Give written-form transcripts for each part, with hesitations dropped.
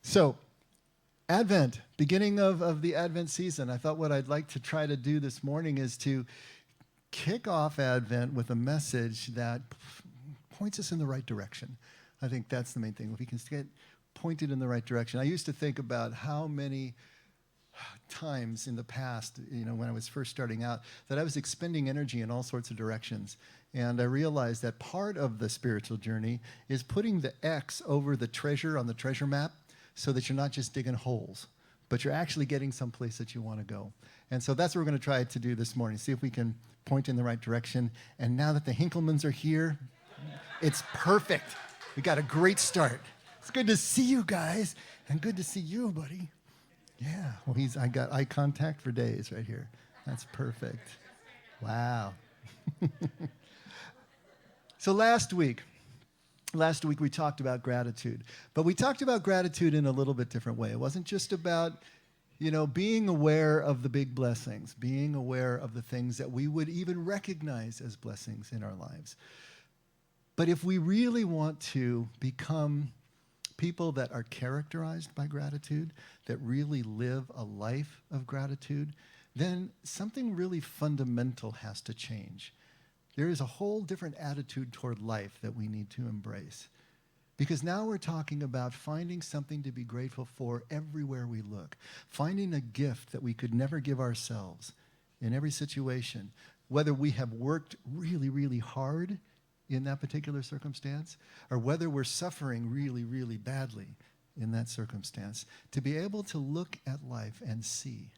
So, Advent, beginning of the Advent season. I thought what I'd like to try to do this morning is to kick off Advent with a message that points us in the right direction. I think that's the main thing. If we can get pointed in the right direction. I used to think about how many times in the past, when I was first starting out, that I was expending energy in all sorts of directions. And I realized that part of the spiritual journey is putting the X over the treasure on the treasure map, so that you're not just digging holes, but you're actually getting someplace that you want to go. And so that's what we're going to try to do this morning, see if we can point in the right direction. And now that the Hinklemans are here, it's perfect. We got a great start. It's good to see you guys, and good to see you, buddy. Yeah, well, I got eye contact for days right here. That's perfect. Wow. So last week we talked about gratitude, but we talked about gratitude in a little bit different way. It wasn't just about, being aware of the big blessings, being aware of the things that we would even recognize as blessings in our lives. But if we really want to become people that are characterized by gratitude, that really live a life of gratitude, then something really fundamental has to change. There is a whole different attitude toward life that we need to embrace. Because now we're talking about finding something to be grateful for everywhere we look. Finding a gift that we could never give ourselves in every situation. Whether we have worked really, really hard in that particular circumstance, or whether we're suffering really, really badly in that circumstance. To be able to look at life and see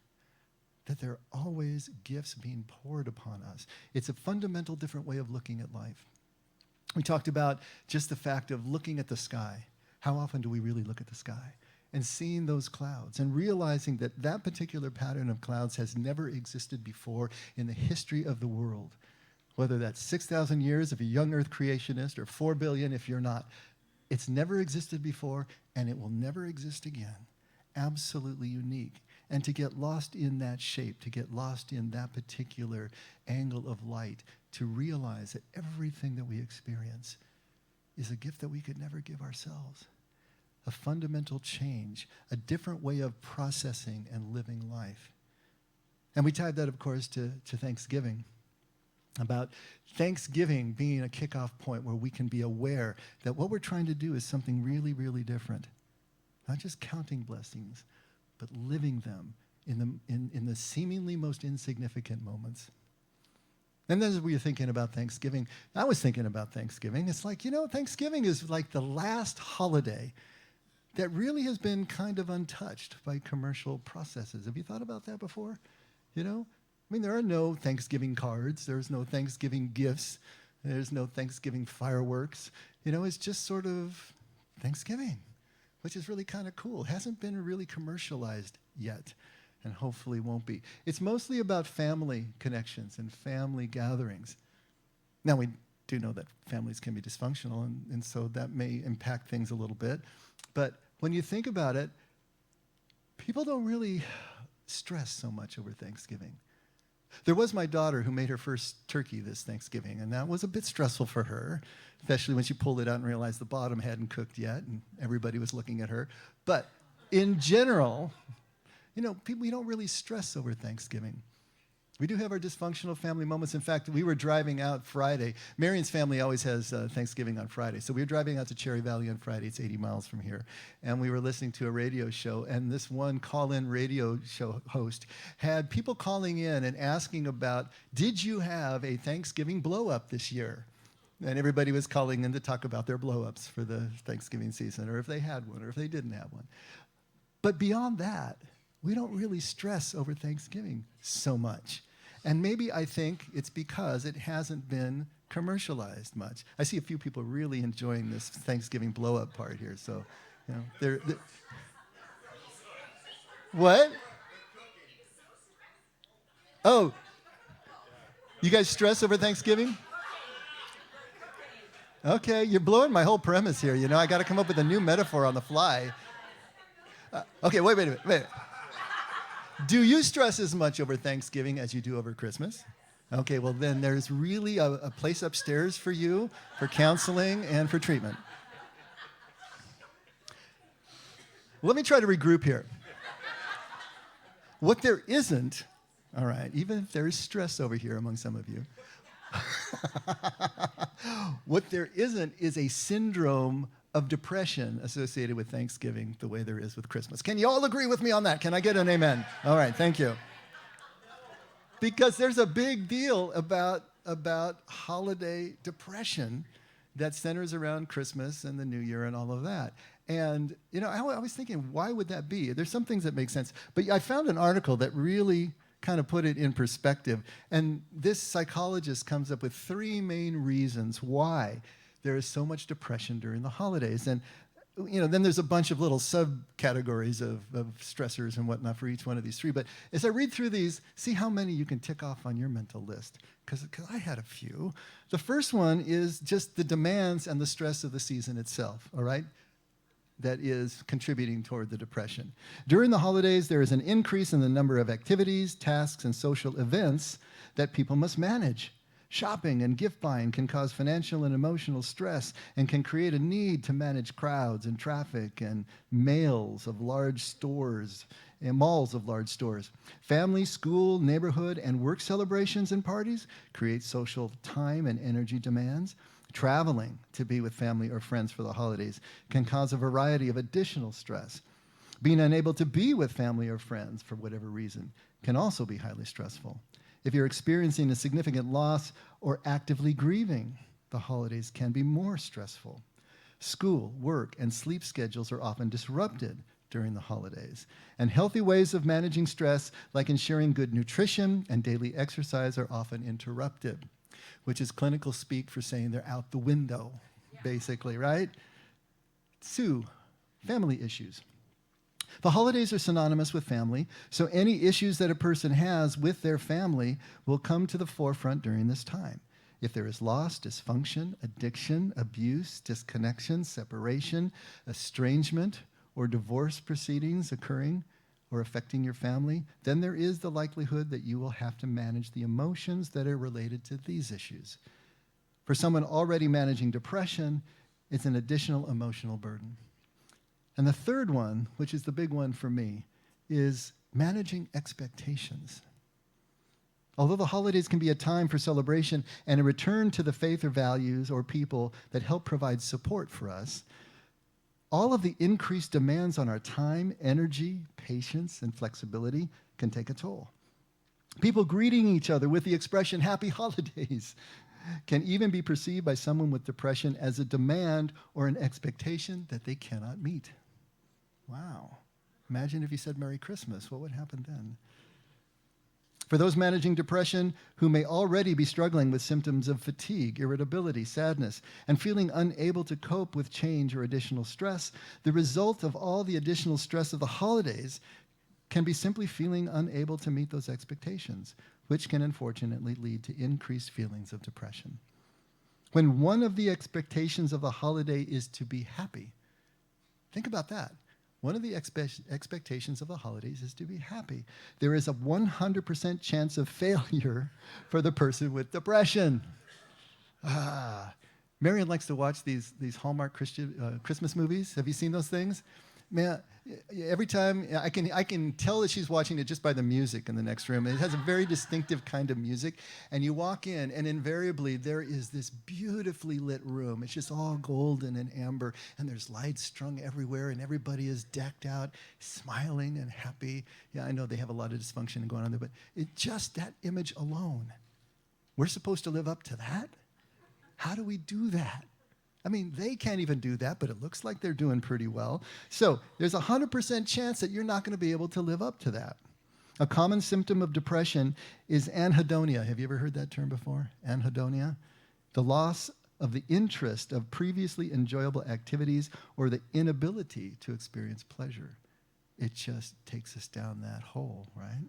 that there are always gifts being poured upon us. It's a fundamental different way of looking at life. We talked about just the fact of looking at the sky. How often do we really look at the sky? And seeing those clouds and realizing that that particular pattern of clouds has never existed before in the history of the world. Whether that's 6,000 years if you're a young earth creationist or 4 billion if you're not. It's never existed before and it will never exist again. Absolutely unique. And to get lost in that shape, to get lost in that particular angle of light, to realize that everything that we experience is a gift that we could never give ourselves. A fundamental change, a different way of processing and living life. And we tied that, of course, to Thanksgiving. About Thanksgiving being a kickoff point where we can be aware that what we're trying to do is something really, really different. Not just counting blessings, but living them in the seemingly most insignificant moments. And then as we were thinking about Thanksgiving, I was thinking about Thanksgiving. It's like, Thanksgiving is like the last holiday that really has been kind of untouched by commercial processes. Have you thought about that before? There are no Thanksgiving cards. There's no Thanksgiving gifts. There's no Thanksgiving fireworks. It's just sort of Thanksgiving, which is really kind of cool. It hasn't been really commercialized yet, and hopefully won't be. It's mostly about family connections and family gatherings. Now, we do know that families can be dysfunctional, and so that may impact things a little bit. But when you think about it, people don't really stress so much over Thanksgiving. There was my daughter who made her first turkey this Thanksgiving, and that was a bit stressful for her, especially when she pulled it out and realized the bottom hadn't cooked yet, and everybody was looking at her. But in general, we don't really stress over Thanksgiving. We do have our dysfunctional family moments. In fact, we were driving out Friday. Marion's family always has Thanksgiving on Friday. So we were driving out to Cherry Valley on Friday. It's 80 miles from here. And we were listening to a radio show. And this one call-in radio show host had people calling in and asking about, did you have a Thanksgiving blow-up this year? And everybody was calling in to talk about their blow-ups for the Thanksgiving season, or if they had one, or if they didn't have one. But beyond that, we don't really stress over Thanksgiving so much. And maybe I think it's because it hasn't been commercialized much. I see a few people really enjoying this Thanksgiving blow-up part here. So, they're what? Oh, you guys stress over Thanksgiving? Okay, you're blowing my whole premise here. I got to come up with a new metaphor on the fly. Okay, wait a minute. Do you stress as much over Thanksgiving as you do over Christmas? Okay, well then there's really a place upstairs for you for counseling and for treatment. Let me try to regroup here. What there isn't, all right, even if there is stress over here among some of you, what there isn't is a syndrome of depression associated with Thanksgiving the way there is with Christmas. Can you all agree with me on that? Can I get an amen? All right, thank you. Because there's a big deal about holiday depression that centers around Christmas and the New Year and all of that. And, I was thinking, why would that be? There's some things that make sense. But I found an article that really kind of put it in perspective. And this psychologist comes up with 3 main reasons why there is so much depression during the holidays. And, then there's a bunch of little subcategories of stressors and whatnot for each one of these 3. But as I read through these, see how many you can tick off on your mental list. Because I had a few. The first one is just the demands and the stress of the season itself, all right? That is contributing toward the depression. During the holidays, there is an increase in the number of activities, tasks, and social events that people must manage. Shopping and gift buying can cause financial and emotional stress and can create a need to manage crowds and traffic and malls of large stores and malls of large stores. Family, school, neighborhood, and work celebrations and parties create social time and energy demands. Traveling to be with family or friends for the holidays can cause a variety of additional stress. Being unable to be with family or friends for whatever reason can also be highly stressful. If you're experiencing a significant loss or actively grieving, the holidays can be more stressful. School, work, and sleep schedules are often disrupted during the holidays. And healthy ways of managing stress, like ensuring good nutrition and daily exercise, are often interrupted, which is clinical speak for saying they're out the window, basically, right? 2, family issues. The holidays are synonymous with family, so any issues that a person has with their family will come to the forefront during this time. If there is loss, dysfunction, addiction, abuse, disconnection, separation, estrangement, or divorce proceedings occurring or affecting your family, then there is the likelihood that you will have to manage the emotions that are related to these issues. For someone already managing depression, it's an additional emotional burden. And the third one, which is the big one for me, is managing expectations. Although the holidays can be a time for celebration and a return to the faith or values or people that help provide support for us, all of the increased demands on our time, energy, patience, and flexibility can take a toll. People greeting each other with the expression, "Happy Holidays," can even be perceived by someone with depression as a demand or an expectation that they cannot meet. Wow. Imagine if you said Merry Christmas. What would happen then? For those managing depression who may already be struggling with symptoms of fatigue, irritability, sadness, and feeling unable to cope with change or additional stress, the result of all the additional stress of the holidays can be simply feeling unable to meet those expectations, which can unfortunately lead to increased feelings of depression. When one of the expectations of the holiday is to be happy, think about that. One of the expectations of the holidays is to be happy. There is a 100% chance of failure for the person with depression. Marion likes to watch these Hallmark Christmas movies. Have you seen those things? Man, every time I can tell that she's watching it just by the music in the next room. It has a very distinctive kind of music, and you walk in, and invariably there is this beautifully lit room. It's just all golden and amber, and there's lights strung everywhere, and everybody is decked out, smiling and happy. Yeah, I know they have a lot of dysfunction going on there, but just that image alone, we're supposed to live up to that? How do we do that? I mean, they can't even do that, but it looks like they're doing pretty well. So there's a 100% chance that you're not going to be able to live up to that. A common symptom of depression is anhedonia. Have you ever heard that term before? Anhedonia? The loss of the interest of previously enjoyable activities or the inability to experience pleasure. It just takes us down that hole, right?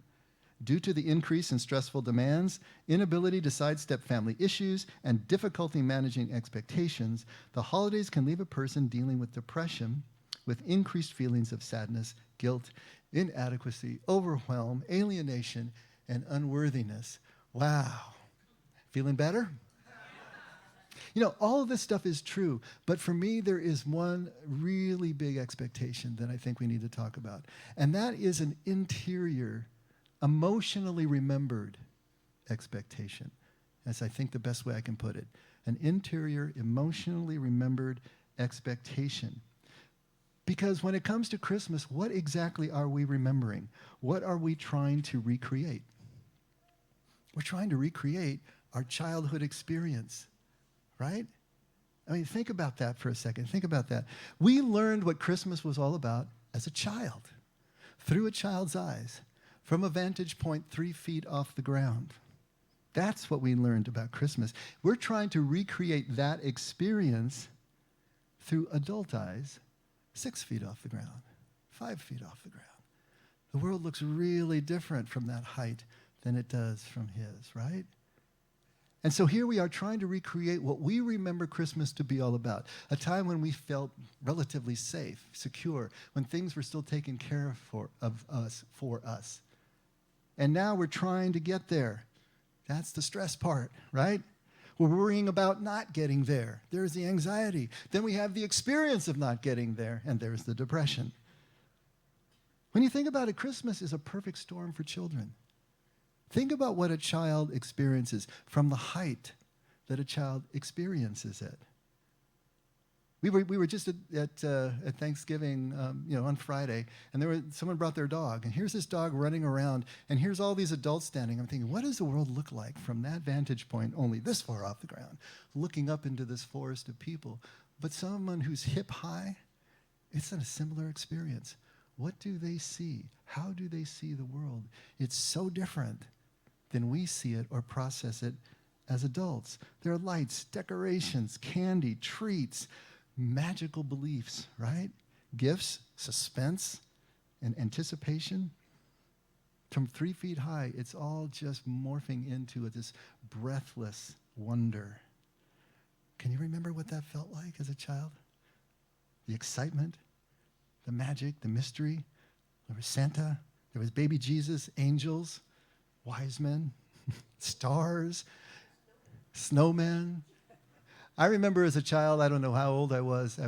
Due to the increase in stressful demands, inability to sidestep family issues, and difficulty managing expectations, the holidays can leave a person dealing with depression with increased feelings of sadness, guilt, inadequacy, overwhelm, alienation, and unworthiness. Wow. Feeling better? All of this stuff is true, but for me, there is one really big expectation that I think we need to talk about, and that is an interior, emotionally remembered expectation. That's, I think, the best way I can put it. An interior, emotionally remembered expectation. Because when it comes to Christmas, what exactly are we remembering? What are we trying to recreate? We're trying to recreate our childhood experience, right? I mean, think about that for a second. Think about that. We learned what Christmas was all about as a child, through a child's eyes, from a vantage point 3 feet off the ground. That's what we learned about Christmas. We're trying to recreate that experience through adult eyes, 6 feet off the ground, 5 feet off the ground. The world looks really different from that height than it does from his, right? And so here we are trying to recreate what we remember Christmas to be all about, a time when we felt relatively safe, secure, when things were still taken care of for us. And now we're trying to get there. That's the stress part, right? We're worrying about not getting there. There's the anxiety. Then we have the experience of not getting there, and there's the depression. When you think about it, Christmas is a perfect storm for children. Think about what a child experiences from the height that a child experiences it. We were just at Thanksgiving, on Friday, and someone brought their dog, and here's this dog running around, and here's all these adults standing. I'm thinking, what does the world look like from that vantage point, only this far off the ground, looking up into this forest of people? But someone who's hip high, it's a similar experience. What do they see? How do they see the world? It's so different than we see it or process it as adults. There are lights, decorations, candy, treats, magical beliefs, right? Gifts, suspense, and anticipation. From 3 feet high, it's all just morphing into this breathless wonder. Can you remember what that felt like as a child? The excitement, the magic, the mystery. There was Santa, there was baby Jesus, angels, wise men, stars, snowmen. I remember as a child, I don't know how old I was,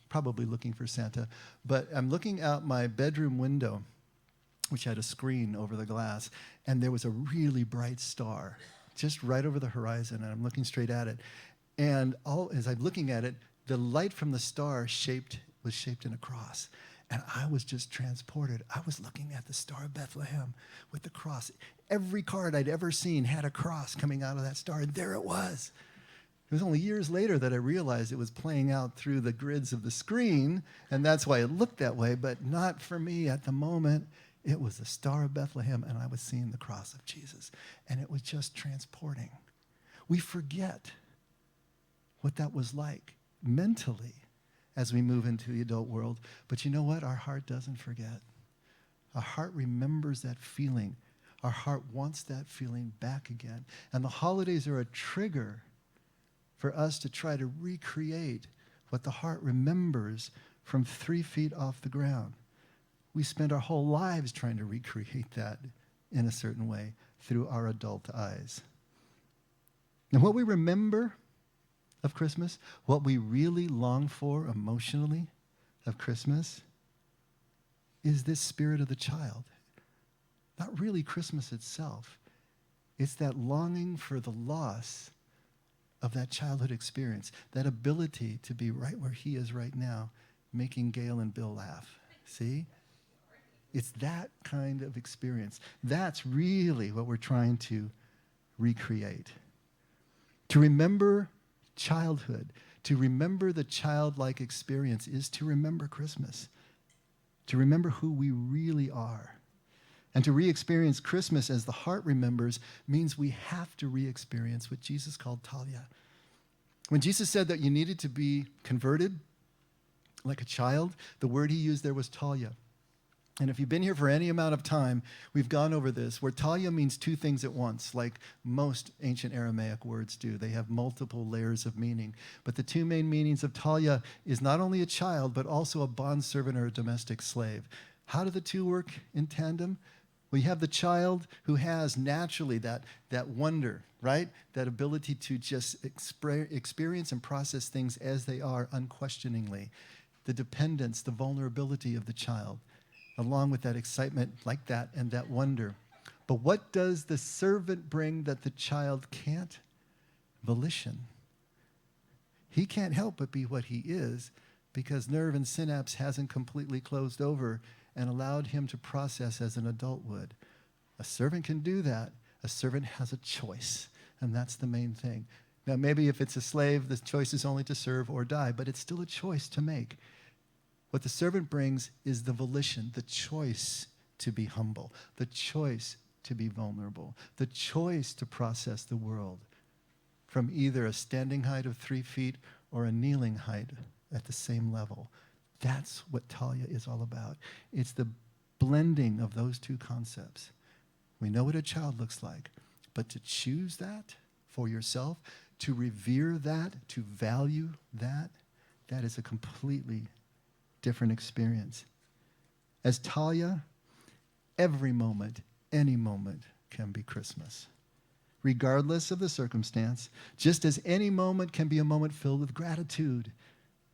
probably looking for Santa, but I'm looking out my bedroom window, which had a screen over the glass, and there was a really bright star just right over the horizon, and I'm looking straight at it. And as I'm looking at it, the light from the star was shaped in a cross. And I was just transported. I was looking at the Star of Bethlehem with the cross. Every card I'd ever seen had a cross coming out of that star, and there it was. It was only years later that I realized it was playing out through the grids of the screen, and that's why it looked that way, but not for me at the moment. It was the Star of Bethlehem, and I was seeing the cross of Jesus, and it was just transporting. We forget what that was like mentally as we move into the adult world. But you know what? Our heart doesn't forget. Our heart remembers that feeling. Our heart wants that feeling back again. And the holidays are a trigger for us to try to recreate what the heart remembers from 3 feet off the ground. We spend our whole lives trying to recreate that in a certain way through our adult eyes. And what we remember of Christmas, what we really long for emotionally of Christmas, is this spirit of the child. Not really Christmas itself. It's that longing for the loss of that childhood experience, that ability to be right where he is right now, making Gail and Bill laugh. See? It's that kind of experience. That's really what we're trying to recreate. To remember childhood, to remember the childlike experience, is to remember Christmas, to remember who we really are. And to re-experience Christmas as the heart remembers means we have to re-experience what Jesus called Talia. When Jesus said that you needed to be converted like a child, the word he used there was Talia. And if you've been here for any amount of time, we've gone over this, where Talia means two things at once, like most ancient Aramaic words do. They have multiple layers of meaning. But the two main meanings of Talia is not only a child, but also a bondservant or a domestic slave. How do the two work in tandem? We have the child who has naturally that wonder right? That ability to just experience and process things as they are unquestioningly. The dependence, the vulnerability of the child, along with that excitement like that and that wonder. But what does the servant bring that the child can't? Volition. He can't help but be what he is because nerve and synapse hasn't completely closed over and allowed him to process as an adult would. A servant can do that. A servant has a choice, and that's the main thing. Now, maybe if it's a slave, the choice is only to serve or die, but it's still a choice to make. What the servant brings is the volition, the choice to be humble, the choice to be vulnerable, the choice to process the world from either a standing height of 3 feet or a kneeling height at the same level. That's what Talia is all about. It's the blending of those two concepts. We know what a child looks like, but to choose that for yourself, to revere that, to value that, that is a completely different experience. As Talia, every moment, any moment can be Christmas, regardless of the circumstance, just as any moment can be a moment filled with gratitude.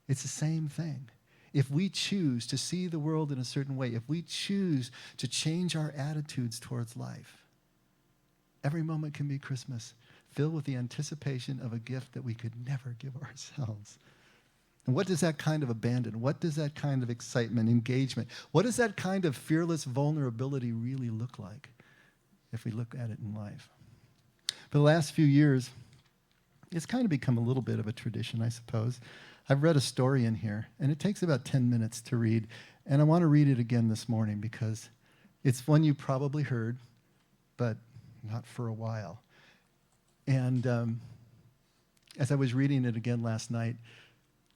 It's the same thing. If we choose to see the world in a certain way, if we choose to change our attitudes towards life, every moment can be Christmas, filled with the anticipation of a gift that we could never give ourselves. And what does that kind of abandon, what does that kind of excitement, engagement, what does that kind of fearless vulnerability really look like if we look at it in life? For the last few years, it's kind of become a little bit of a tradition, I suppose. I've read a story in here, and it takes about 10 minutes to read, and I want to read it again this morning because it's one you probably heard, but not for a while. And as I was reading it again last night,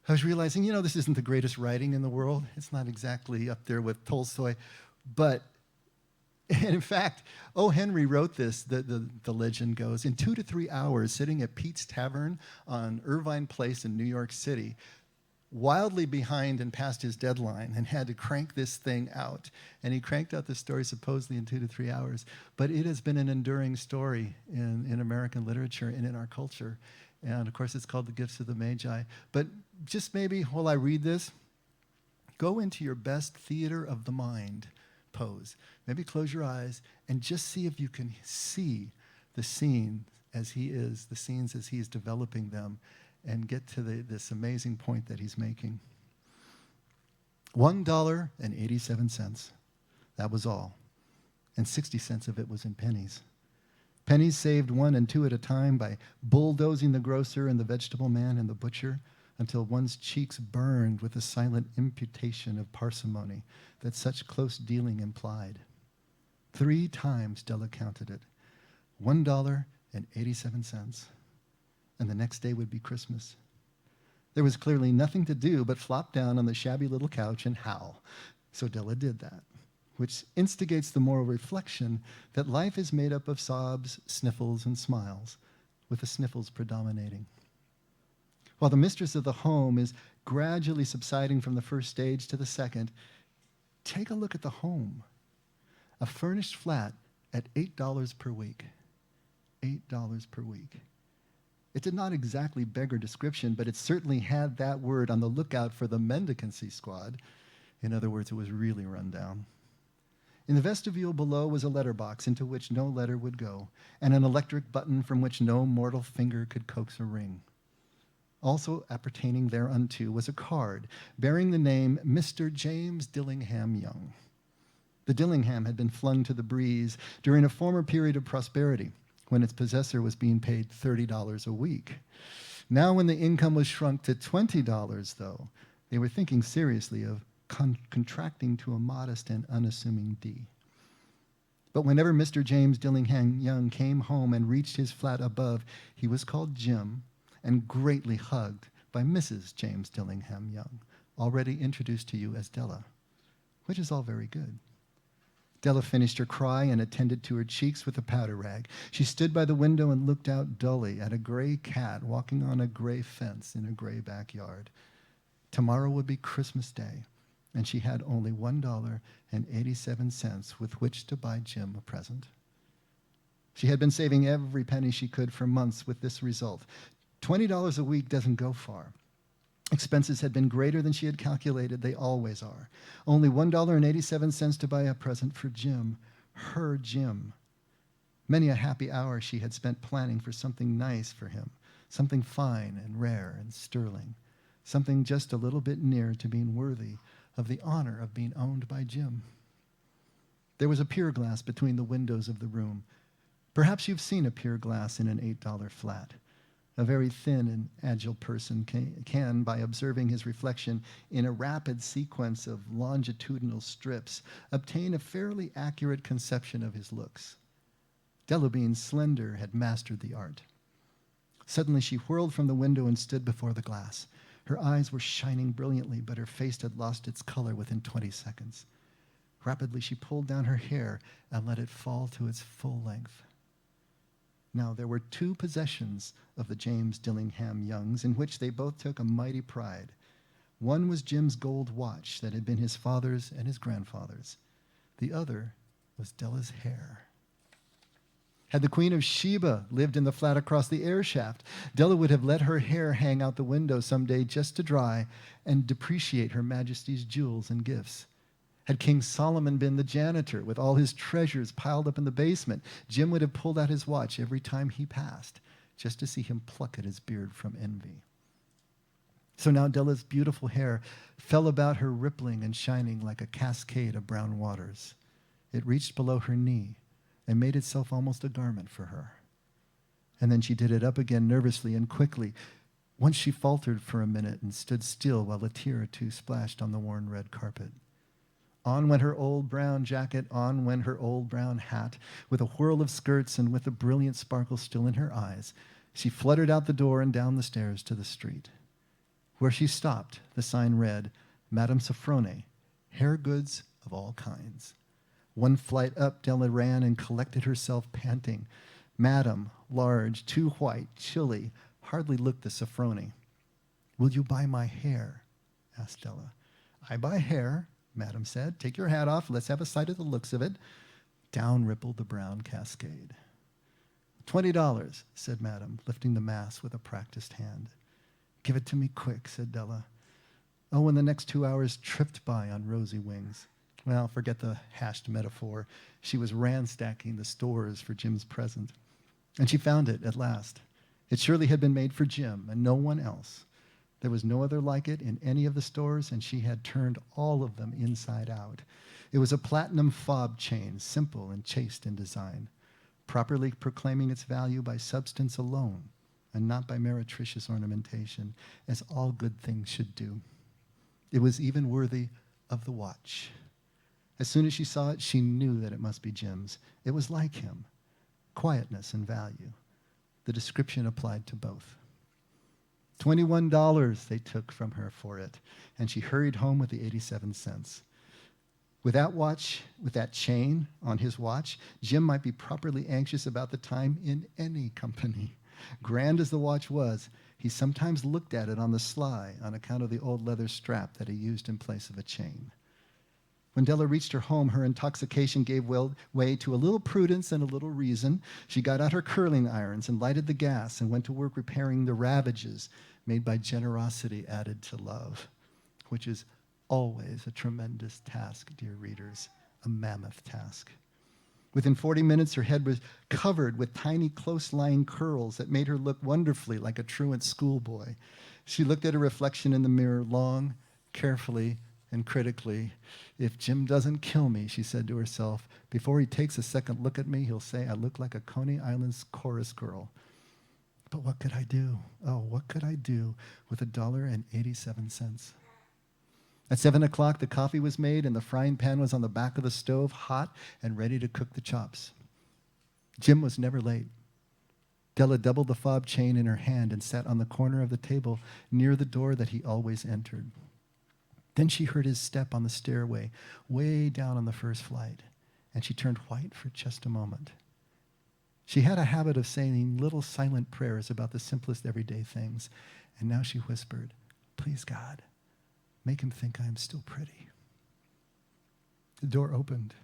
I was realizing, this isn't the greatest writing in the world. It's not exactly up there with Tolstoy, but and in fact, O. Henry wrote this, the legend goes, in 2 to 3 hours, sitting at Pete's Tavern on Irvine Place in New York City, wildly behind and past his deadline, and had to crank this thing out. And he cranked out this story supposedly in 2 to 3 hours. But it has been an enduring story in American literature and in our culture. And of course, it's called The Gifts of the Magi. But just maybe while I read this, go into your best theater of the mind pose. Maybe close your eyes and just see if you can see the scene as he is, the scenes as he is developing them, and get to this amazing point that he's making. $1.87. That was all. And 60 cents of it was in pennies. Pennies saved 1 and 2 at a time by bulldozing the grocer and the vegetable man and the butcher until one's cheeks burned with the silent imputation of parsimony that such close dealing implied. 3 times Della counted it. $1.87. And the next day would be Christmas. There was clearly nothing to do but flop down on the shabby little couch and howl. So Della did that, which instigates the moral reflection that life is made up of sobs, sniffles, and smiles, with the sniffles predominating. While the mistress of the home is gradually subsiding from the first stage to the second, take a look at the home. A furnished flat at $8 per week. $8 per week. It did not exactly beggar description, but it certainly had that word on the lookout for the mendicancy squad. In other words, it was really run down. In the vestibule below was a letterbox into which no letter would go, and an electric button from which no mortal finger could coax a ring. Also appertaining thereunto was a card bearing the name Mr. James Dillingham Young. The Dillingham had been flung to the breeze during a former period of prosperity, when its possessor was being paid $30 a week. Now when the income was shrunk to $20, though, they were thinking seriously of contracting to a modest and unassuming D. But whenever Mr. James Dillingham Young came home and reached his flat above, he was called Jim and greatly hugged by Mrs. James Dillingham Young, already introduced to you as Della, which is all very good. Della finished her cry and attended to her cheeks with a powder rag. She stood by the window and looked out dully at a gray cat walking on a gray fence in a gray backyard. Tomorrow would be Christmas Day, and she had only $1.87 with which to buy Jim a present. She had been saving every penny she could for months with this result. $20 a week doesn't go far. Expenses had been greater than she had calculated. They always are. Only $1.87 to buy a present for Jim, her Jim. Many a happy hour she had spent planning for something nice for him, something fine and rare and sterling, something just a little bit near to being worthy of the honor of being owned by Jim. There was a pier glass between the windows of the room. Perhaps you've seen a pier glass in an $8 flat. A very thin and agile person can, by observing his reflection in a rapid sequence of longitudinal strips, obtain a fairly accurate conception of his looks. Della, being slender, had mastered the art. Suddenly she whirled from the window and stood before the glass. Her eyes were shining brilliantly, but her face had lost its color within 20 seconds. Rapidly she pulled down her hair and let it fall to its full length. Now, there were two possessions of the James Dillingham Youngs in which they both took a mighty pride. One was Jim's gold watch that had been his father's and his grandfather's. The other was Della's hair. Had the Queen of Sheba lived in the flat across the air shaft, Della would have let her hair hang out the window someday just to dry and depreciate Her Majesty's jewels and gifts. Had King Solomon been the janitor with all his treasures piled up in the basement, Jim would have pulled out his watch every time he passed, just to see him pluck at his beard from envy. So now Della's beautiful hair fell about her, rippling and shining like a cascade of brown waters. It reached below her knee and made itself almost a garment for her. And then she did it up again nervously and quickly. Once she faltered for a minute and stood still while a tear or two splashed on the worn red carpet. On went her old brown jacket, on went her old brown hat, with a whirl of skirts and with a brilliant sparkle still in her eyes. She fluttered out the door and down the stairs to the street. Where she stopped, the sign read, Madame Sofrone, hair goods of all kinds. One flight up, Della ran and collected herself, panting. Madame, large, too white, chilly, hardly looked the Sofrone. Will you buy my hair? Asked Della. I buy hair, Madame said. Take your hat off. Let's have a sight of the looks of it. Down rippled the brown cascade. $20, said Madame, lifting the mass with a practiced hand. Give it to me quick, said Della. Oh, and the next 2 hours tripped by on rosy wings. Well, forget the hashed metaphor. She was ransacking the stores for Jim's present. And she found it at last. It surely had been made for Jim and no one else. There was no other like it in any of the stores, and she had turned all of them inside out. It was a platinum fob chain, simple and chaste in design, properly proclaiming its value by substance alone and not by meretricious ornamentation, as all good things should do. It was even worthy of the watch. As soon as she saw it, she knew that it must be Jim's. It was like him, quietness and value. The description applied to both. $21 they took from her for it, and she hurried home with the 87 cents. With that watch, with that chain on his watch, Jim might be properly anxious about the time in any company. Grand as the watch was, he sometimes looked at it on the sly on account of the old leather strap that he used in place of a chain. When Della reached her home, her intoxication gave way to a little prudence and a little reason. She got out her curling irons and lighted the gas and went to work repairing the ravages made by generosity added to love, which is always a tremendous task, dear readers, a mammoth task. Within 40 minutes, her head was covered with tiny, close-lying curls that made her look wonderfully like a truant schoolboy. She looked at her reflection in the mirror long, carefully, and critically. If Jim doesn't kill me, she said to herself, before he takes a second look at me, he'll say I look like a Coney Island's chorus girl. But what could I do? Oh, what could I do with $1.87? At 7 o'clock, the coffee was made and the frying pan was on the back of the stove, hot and ready to cook the chops. Jim was never late. Della doubled the fob chain in her hand and sat on the corner of the table near the door that he always entered. Then she heard his step on the stairway, way down on the first flight, and she turned white for just a moment. She had a habit of saying little silent prayers about the simplest everyday things, and now she whispered, "Please, God, make him think I am still pretty." The door opened,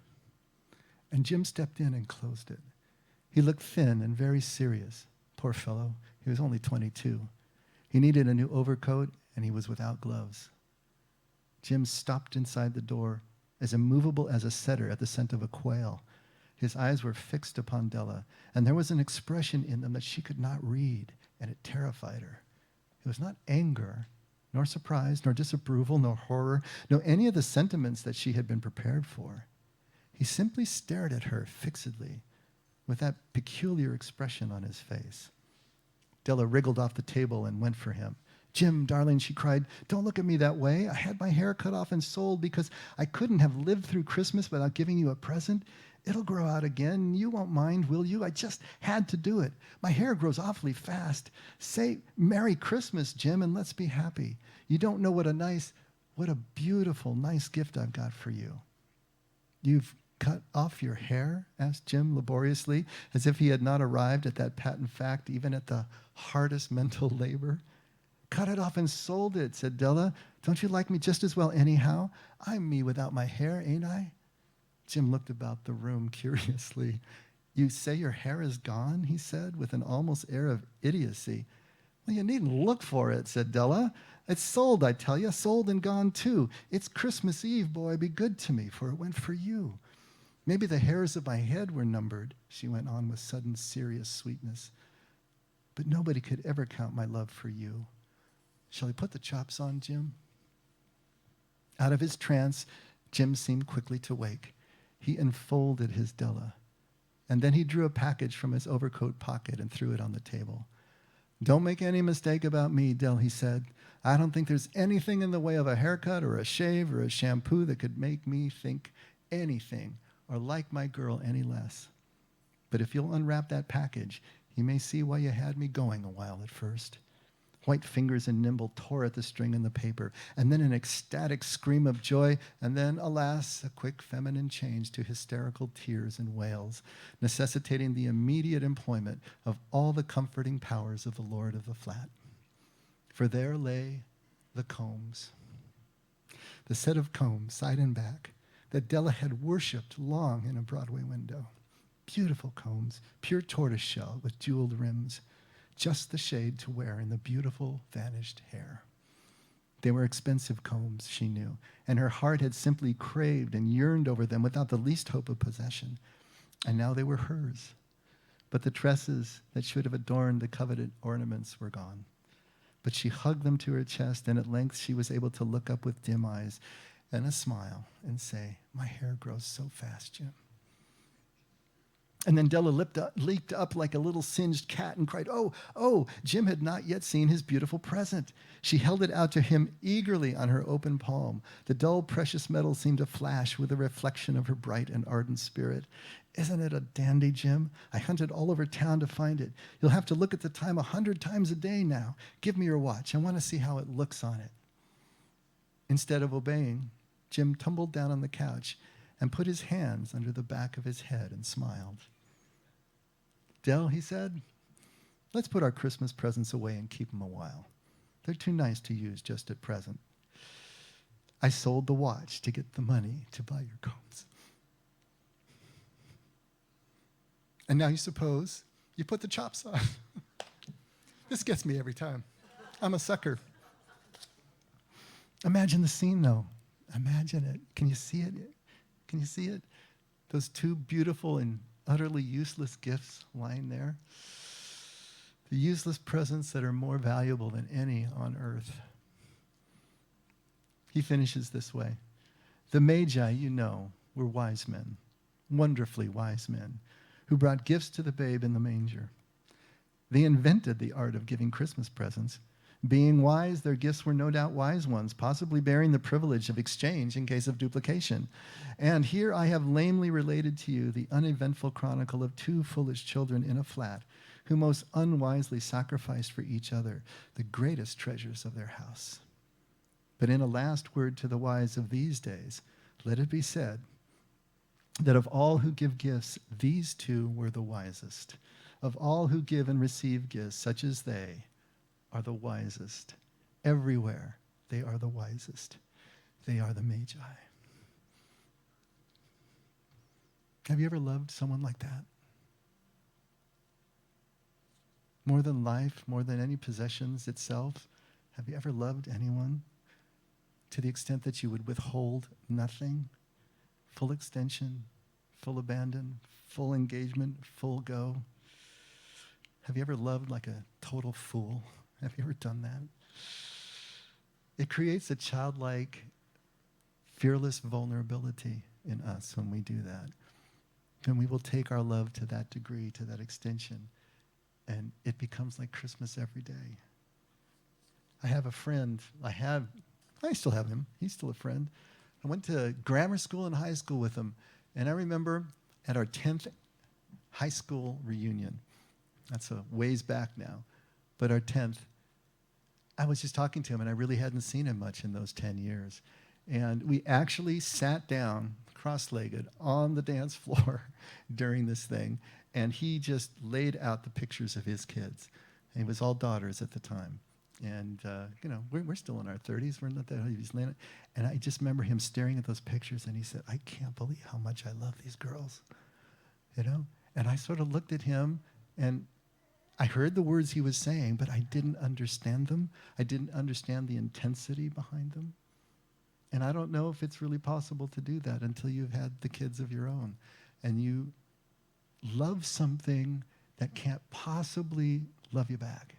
and Jim stepped in and closed it. He looked thin and very serious. Poor fellow, he was only 22. He needed a new overcoat, and he was without gloves. Jim stopped inside the door, as immovable as a setter at the scent of a quail. His eyes were fixed upon Della, and there was an expression in them that she could not read, and it terrified her. It was not anger, nor surprise, nor disapproval, nor horror, nor any of the sentiments that she had been prepared for. He simply stared at her fixedly, with that peculiar expression on his face. Della wriggled off the table and went for him. "Jim, darling," she cried, "don't look at me that way. I had my hair cut off and sold because I couldn't have lived through Christmas without giving you a present. It'll grow out again. You won't mind, will you? I just had to do it. My hair grows awfully fast. Say Merry Christmas, Jim, and let's be happy. You don't know what a beautiful, nice gift I've got for you." "You've cut off your hair?" asked Jim laboriously, as if he had not arrived at that patent fact even at the hardest mental labor. "Cut it off and sold it," said Della. "Don't you like me just as well anyhow? I'm me without my hair, ain't I?" Jim looked about the room curiously. "You say your hair is gone?" he said, with an almost air of idiocy. "Well, you needn't look for it," said Della. "It's sold, I tell you, sold and gone too. It's Christmas Eve, boy. Be good to me, for it went for you. Maybe the hairs of my head were numbered," she went on with sudden serious sweetness. "But nobody could ever count my love for you. Shall I put the chops on, Jim?" Out of his trance, Jim seemed quickly to wake. He enfolded his Della, and then he drew a package from his overcoat pocket and threw it on the table. "Don't make any mistake about me, Dell," he said. "I don't think there's anything in the way of a haircut or a shave or a shampoo that could make me think anything or like my girl any less. But if you'll unwrap that package, you may see why you had me going a while at first." White fingers and nimble tore at the string in the paper, and then an ecstatic scream of joy, and then, alas, a quick feminine change to hysterical tears and wails, necessitating the immediate employment of all the comforting powers of the lord of the flat. For there lay the combs, the set of combs, side and back, that Della had worshipped long in a Broadway window. Beautiful combs, pure tortoiseshell with jeweled rims, just the shade to wear in the beautiful vanished hair. They were expensive combs, she knew, and her heart had simply craved and yearned over them without the least hope of possession. And now they were hers. But the tresses that should have adorned the coveted ornaments were gone. But she hugged them to her chest, and at length she was able to look up with dim eyes and a smile and say, "My hair grows so fast, Jim." And then Della leaped up like a little singed cat and cried, "Oh, oh!" Jim had not yet seen his beautiful present. She held it out to him eagerly on her open palm. The dull, precious metal seemed to flash with the reflection of her bright and ardent spirit. "Isn't it a dandy, Jim? I hunted all over town to find it. You'll have to look at the time 100 times a day now. Give me your watch. I want to see how it looks on it." Instead of obeying, Jim tumbled down on the couch and put his hands under the back of his head and smiled. "Dell," he said, "let's put our Christmas presents away and keep them a while. They're too nice to use just at present. I sold the watch to get the money to buy your combs. And now you suppose you put the chops on." This gets me every time. I'm a sucker. Imagine the scene, though. Imagine it. Can you see it? Can you see it? Those two beautiful and utterly useless gifts lying there. The useless presents that are more valuable than any on earth. He finishes this way. "The Magi, you know, were wise men, wonderfully wise men, who brought gifts to the babe in the manger. They invented the art of giving Christmas presents. Being wise, their gifts were no doubt wise ones, possibly bearing the privilege of exchange in case of duplication. And here I have lamely related to you the uneventful chronicle of two foolish children in a flat who most unwisely sacrificed for each other the greatest treasures of their house. But in a last word to the wise of these days, let it be said that of all who give gifts, these two were the wisest. Of all who give and receive gifts, such as they are the wisest. Everywhere, they are the wisest. They are the Magi." Have you ever loved someone like that? more than life, more than any possessions itself? Have you ever loved anyone to the extent that you would withhold nothing? Full extension, full abandon, full engagement, full go. Have you ever loved like a total fool? Have you ever done that? It creates a childlike, fearless vulnerability in us when we do that. And we will take our love to that degree, to that extension, and it becomes like Christmas every day. I have a friend, I still have him, he's still a friend. I went to grammar school and high school with him, and I remember at our 10th high school reunion, that's a ways back now, but our 10th, I was just talking to him, and I really hadn't seen him much in those 10 years. And we actually sat down, cross-legged, on the dance floor during this thing, and he just laid out the pictures of his kids. And it was all daughters at the time. And, we're still in our 30s. We're not that old. He's laying it. And I just remember him staring at those pictures, and he said, I can't believe how much I love these girls, And I sort of looked at him, and I heard the words he was saying, but I didn't understand them. I didn't understand the intensity behind them. And I don't know if it's really possible to do that until you've had the kids of your own. And you love something that can't possibly love you back,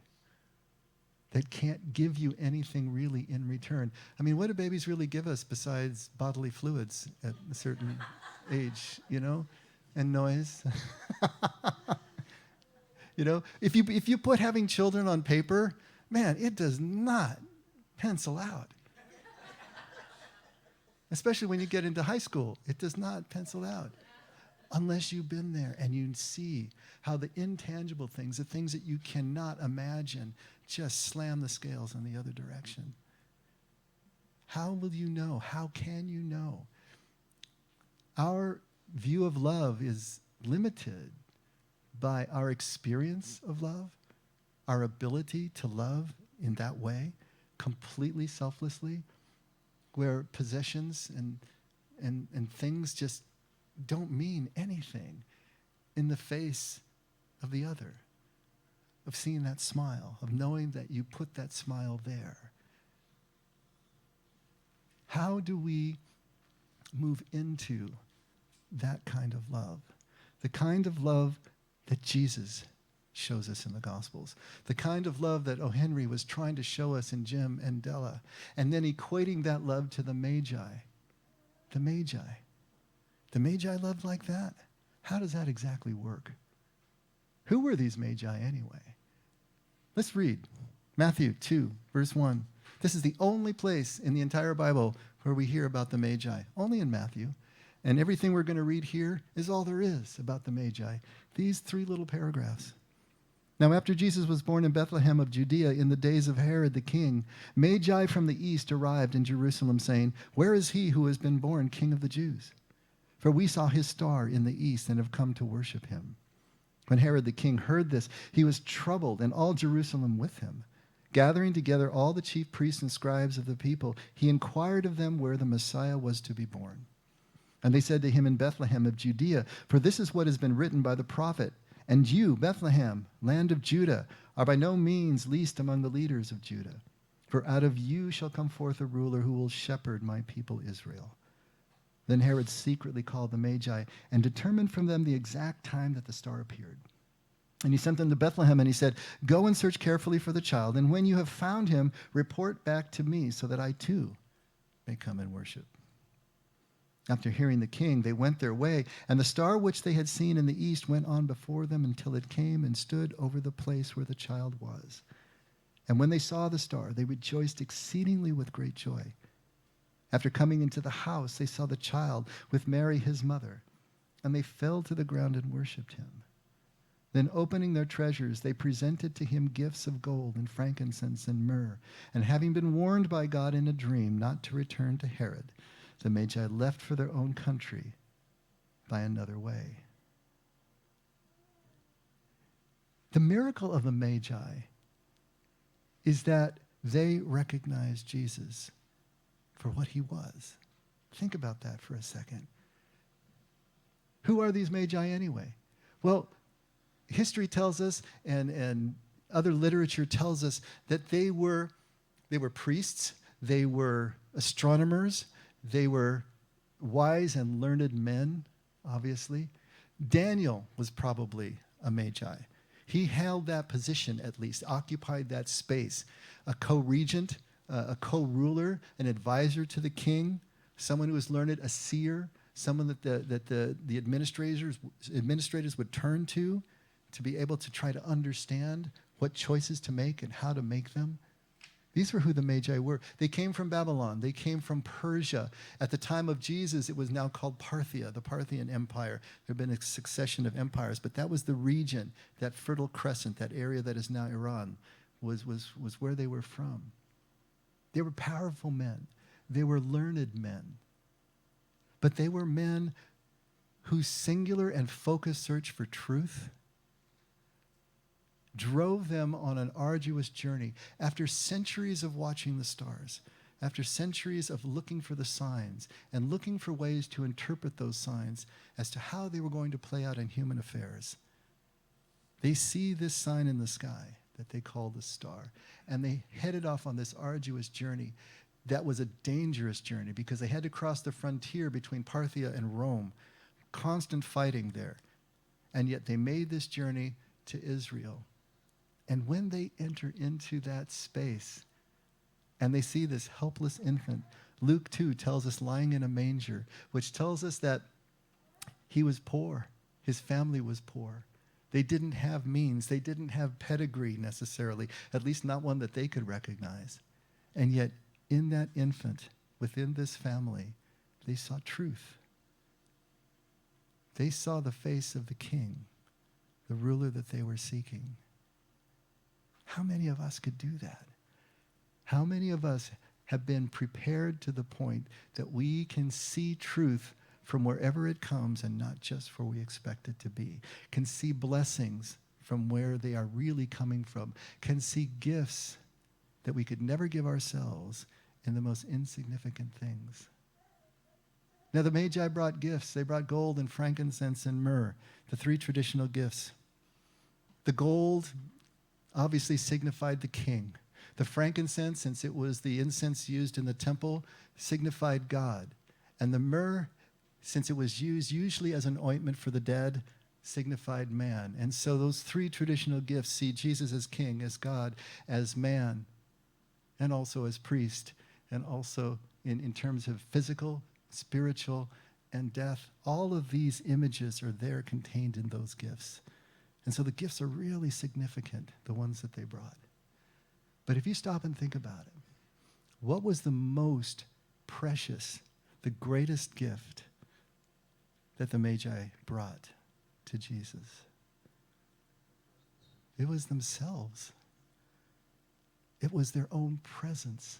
that can't give you anything really in return. I mean, what do babies really give us besides bodily fluids at a certain age, and noise? If you put having children on paper, man, it does not pencil out. Especially when you get into high school, it does not pencil out. Unless you've been there and you see how the intangible things, the things that you cannot imagine, just slam the scales in the other direction. How will you know? How can you know? Our view of love is limited by our experience of love, our ability to love in that way, completely selflessly, where possessions and things just don't mean anything in the face of the other, of seeing that smile, of knowing that you put that smile there. How do we move into that kind of love? The kind of love that Jesus shows us in the Gospels. The kind of love that O. Henry was trying to show us in Jim and Della. And then equating that love to the Magi. The Magi. The Magi loved like that? How does that exactly work? Who were these Magi anyway? Let's read Matthew 2, verse 1. This is the only place in the entire Bible where we hear about the Magi. Only in Matthew. And everything we're going to read here is all there is about the Magi. These 3 little paragraphs. Now, after Jesus was born in Bethlehem of Judea in the days of Herod the king, Magi from the east arrived in Jerusalem, saying, Where is he who has been born King of the Jews? For we saw his star in the east and have come to worship him. When Herod the king heard this, he was troubled, and all Jerusalem with him. Gathering together all the chief priests and scribes of the people, he inquired of them where the Messiah was to be born. And they said to him, In Bethlehem of Judea, for this is what has been written by the prophet. And you, Bethlehem, land of Judah, are by no means least among the leaders of Judah. For out of you shall come forth a ruler who will shepherd my people Israel. Then Herod secretly called the Magi and determined from them the exact time that the star appeared. And he sent them to Bethlehem, and he said, Go and search carefully for the child, and when you have found him, report back to me, so that I too may come and worship. After hearing the king, they went their way, and the star which they had seen in the east went on before them until it came and stood over the place where the child was. And when they saw the star, they rejoiced exceedingly with great joy. After coming into the house, they saw the child with Mary his mother, and they fell to the ground and worshipped him. Then opening their treasures, they presented to him gifts of gold and frankincense and myrrh. And having been warned by God in a dream not to return to Herod, the Magi left for their own country by another way. The miracle of the Magi is that they recognized Jesus for what he was. Think about that for a second. Who are these Magi anyway? Well, history tells us, and Other literature tells us that they were priests, they were astronomers, they were wise and learned men, obviously. Daniel was probably a Magi. He held that position, at least, occupied that space. A co-regent, a co-ruler, an advisor to the king, someone who was learned, a seer, someone that the administrators would turn to be able to try to understand what choices to make and how to make them. These were who the Magi were. They came from Babylon. They came from Persia. At the time of Jesus, it was now called Parthia, the Parthian Empire. There had been a succession of empires, but that was the region, that Fertile Crescent, that area that is now Iran, was where they were from. They were powerful men. They were learned men. But they were men whose singular and focused search for truth drove them on an arduous journey. After centuries of watching the stars, after centuries of looking for the signs and looking for ways to interpret those signs as to how they were going to play out in human affairs, they see this sign in the sky that they call the star, and they headed off on this arduous journey. That was a dangerous journey because they had to cross the frontier between Parthia and Rome, constant fighting there. And yet they made this journey to Israel. And when they enter into that space and they see this helpless infant, Luke 2 tells us lying in a manger, which tells us that he was poor. His family was poor. They didn't have means. They didn't have pedigree necessarily, at least not one that they could recognize. And yet in that infant, within this family, they saw truth. They saw the face of the king, the ruler that they were seeking. How many of us could do that? How many of us have been prepared to the point that we can see truth from wherever it comes and not just where we expect it to be? Can see blessings from where they are really coming from? Can see gifts that we could never give ourselves in the most insignificant things? Now, the Magi brought gifts. They brought gold and frankincense and myrrh, the three traditional gifts. The gold obviously signified the king. The frankincense, since it was the incense used in the temple, signified God. And the myrrh, since it was used usually as an ointment for the dead, signified man. And so those three traditional gifts see Jesus as king, as God, as man, and also as priest, and also in terms of physical, spiritual, and death. All of these images are there contained in those gifts. And so the gifts are really significant, the ones that they brought. But if you stop and think about it, what was the most precious, the greatest gift that the Magi brought to Jesus? It was themselves. It was their own presence.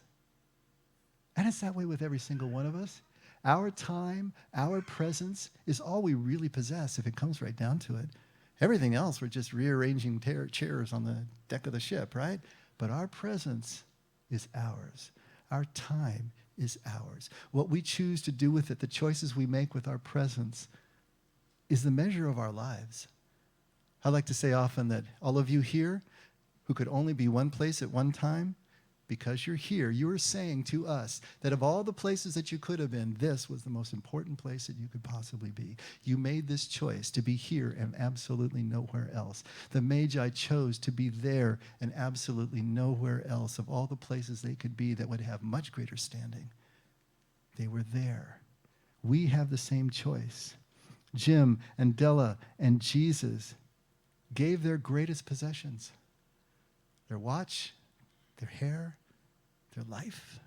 And it's that way with every single one of us. Our time, our presence is all we really possess if it comes right down to it. Everything else, we're just rearranging chairs on the deck of the ship, right? But our presence is ours. Our time is ours. What we choose to do with it, the choices we make with our presence, is the measure of our lives. I like to say often that all of you here who could only be one place at one time, because you're here, you are saying to us that of all the places that you could have been, this was the most important place that you could possibly be. You made this choice to be here and absolutely nowhere else. The Magi chose to be there and absolutely nowhere else. Of all the places they could be that would have much greater standing, they were there. We have the same choice. Jim and Della and Jesus gave their greatest possessions, their watch, their hair, their life.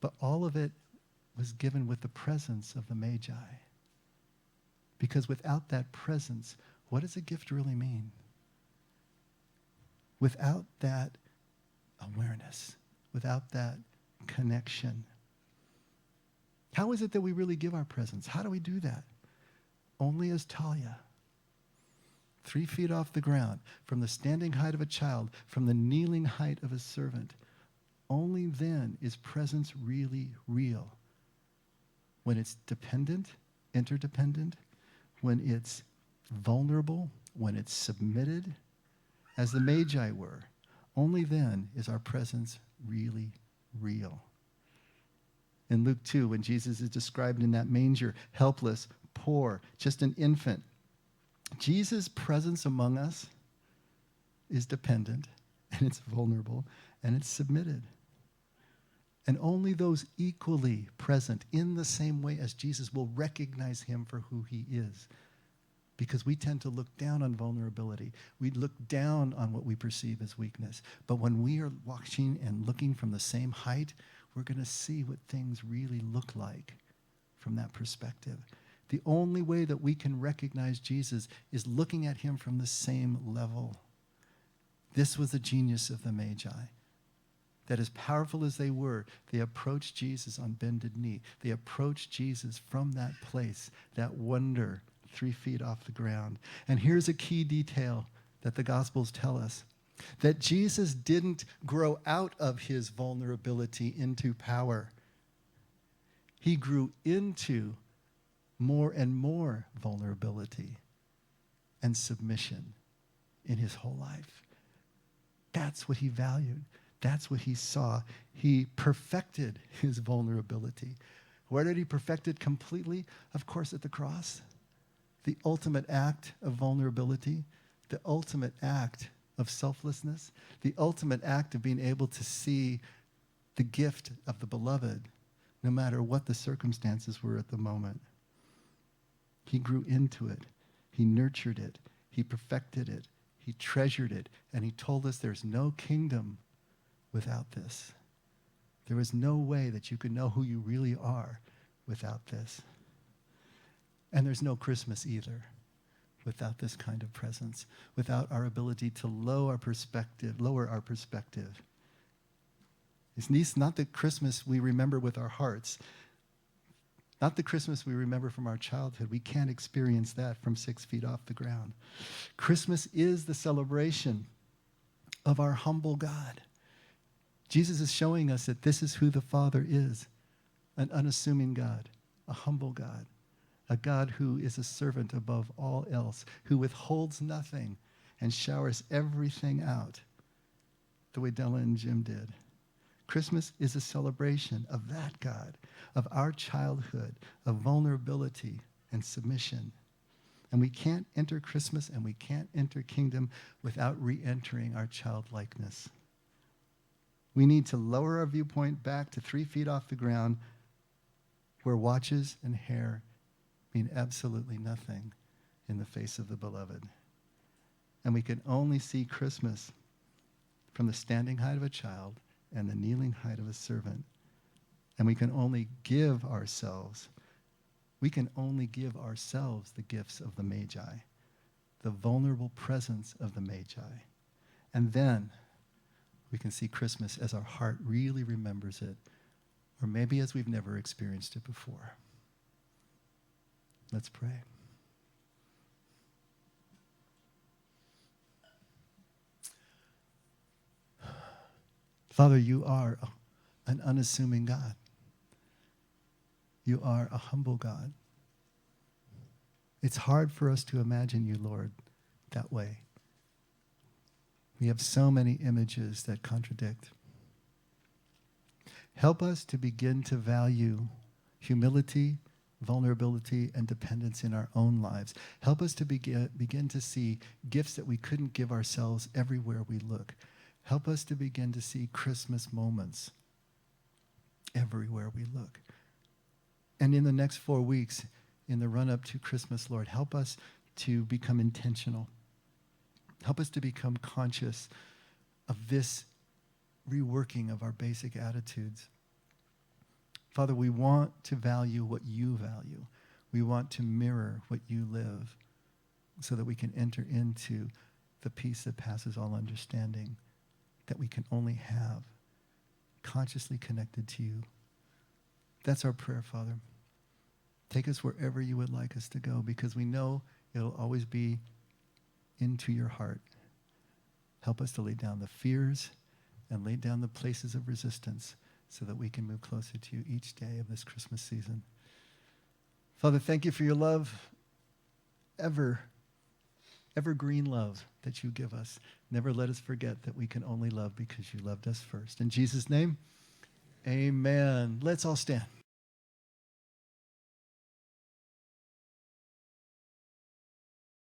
But all of it was given with the presence of the Magi. Because without that presence, what does a gift really mean? Without that awareness, without that connection, how is it that we really give our presence? How do we do that? Only as Talia. 3 feet off the ground, from the standing height of a child, from the kneeling height of a servant. Only then is presence really real. When it's dependent, interdependent, when it's vulnerable, when it's submitted, as the Magi were, only then is our presence really real. In Luke 2, when Jesus is described in that manger, helpless, poor, just an infant, Jesus' presence among us is dependent, and it's vulnerable, and it's submitted. And only those equally present in the same way as Jesus will recognize him for who he is. Because we tend to look down on vulnerability. We look down on what we perceive as weakness. But when we are watching and looking from the same height, we're going to see what things really look like from that perspective. The only way that we can recognize Jesus is looking at him from the same level. This was the genius of the Magi. That as powerful as they were, they approached Jesus on bended knee. They approached Jesus from that place, that wonder, 3 feet off the ground. And here's a key detail that the Gospels tell us, that Jesus didn't grow out of his vulnerability into power. He grew into more and more vulnerability and submission in his whole life. That's what he valued. That's what he saw. He perfected his vulnerability. Where did he perfect it completely? Of course, at the cross. The ultimate act of vulnerability, the ultimate act of selflessness, the ultimate act of being able to see the gift of the beloved, no matter what the circumstances were at the moment. He grew into it. He nurtured it. He perfected it. He treasured it. And he told us there's no kingdom without this. There is no way that you can know who you really are without this. And there's no Christmas either without this kind of presence, without our ability to lower our perspective. It's not the Christmas we remember with our hearts, not the Christmas we remember from our childhood. We can't experience that from 6 feet off the ground. Christmas is the celebration of our humble God. Jesus is showing us that this is who the Father is, an unassuming God, a humble God. A God who is a servant above all else, who withholds nothing and showers everything out the way Della and Jim did. Christmas is a celebration of that God, of our childhood, of vulnerability and submission. And we can't enter Christmas and we can't enter kingdom without re-entering our childlikeness. We need to lower our viewpoint back to 3 feet off the ground where watches and hair mean absolutely nothing in the face of the beloved. And we can only see Christmas from the standing height of a child and the kneeling height of a servant. And we can only give ourselves the gifts of the Magi, the vulnerable presence of the Magi. And then we can see Christmas as our heart really remembers it, or maybe as we've never experienced it before. Let's pray. Father, you are an unassuming God. You are a humble God. It's hard for us to imagine you, Lord, that way. We have so many images that contradict. Help us to begin to value humility, vulnerability, and dependence in our own lives. Help us to begin to see gifts that we couldn't give ourselves everywhere we look. Help us to begin to see Christmas moments everywhere we look. And in the next 4 weeks, in the run-up to Christmas, Lord, help us to become intentional. Help us to become conscious of this reworking of our basic attitudes. Father, we want to value what you value. We want to mirror what you live so that we can enter into the peace that passes all understanding, that we can only have consciously connected to you. That's our prayer, Father. Take us wherever you would like us to go, because we know it'll always be into your heart. Help us to lay down the fears and lay down the places of resistance so that we can move closer to you each day of this Christmas season. Father, thank you for your love ever evergreen love that you give us. Never let us forget that we can only love because you loved us first. In Jesus' name, amen. Let's all stand.